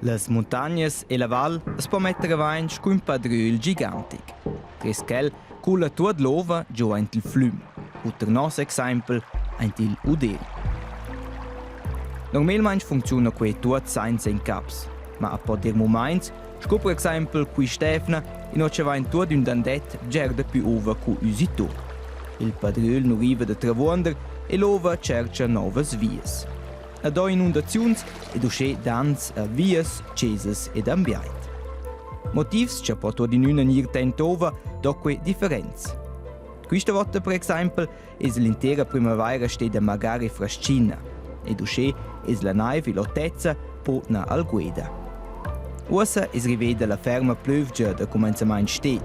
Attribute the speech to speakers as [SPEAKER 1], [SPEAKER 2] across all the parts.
[SPEAKER 1] Las montagnas e la val es può mettere avanti con un padrul gigantic. Tresquel culla tuot l'ova giù ent il flüm. Uter nos exempel ent il Uder. Normalmente funziona quei tuot senza in caps, ma a poter moments, sco per exempel qui Stefna, in occe va in tuot un dandet gerda più ova cu usitor. Il padrul non riva da travonder e l'ova cerca novas vies. A do inundaziuns ed usce dans a vies, ceses ed ambiait. Motivs c'è po tuot in una nir tentova doque differenz. Questa volta, per esempio, è l'intera primavera stede magari frascina ed usce è la naive lottezza potna al guida. Ora è riveda la ferma plövgia da comencement sted,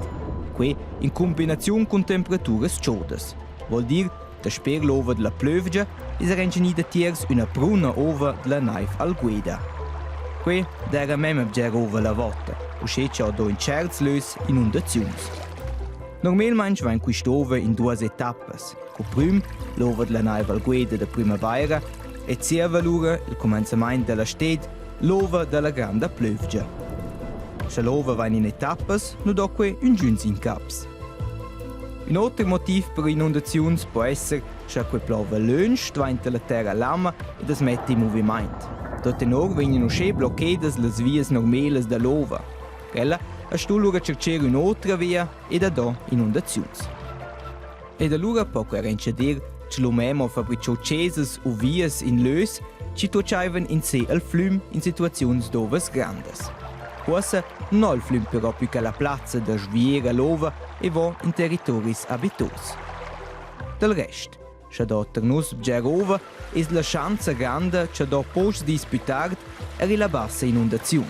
[SPEAKER 1] que in combinazione con temperature chaudes. Vuol dire da sper l'ova della plövgia è rengenida tiers una bruna ova della naive al guida. Que dera mem già ova la volta, usce c'è do in certs lös inundaziuns. Normalmente va in quest'ova in due etappas. Con prüm l'ova della naive al guida da primavera e sia valura il commencement della sted l'ova della grande plövgia. Se l'ova va in etappas, non doque un giuns in caps. Un altro motivo per inundazioni può essere che plove lunch davanti la terra lama e das mette in movimento. Da tenor vengono usce bloccadas le vie normali dell'ova. Quella a stullura cercare un'altra via e da do inundazioni. Ed allora può coerenza dire che lo memo fabbricò ceses o vies in lös ci tocciaven in sé al flüm in situazioni dove grandes. Forse non il flüm però più che la piazza da sviera l'ova e va in territori abitos. Del resto, se da ternus bgerova è la chance grande che da post disputard e rilabasse inundazioni.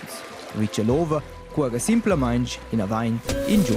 [SPEAKER 1] Vice l'ova corre semplicemente in avanti in giù.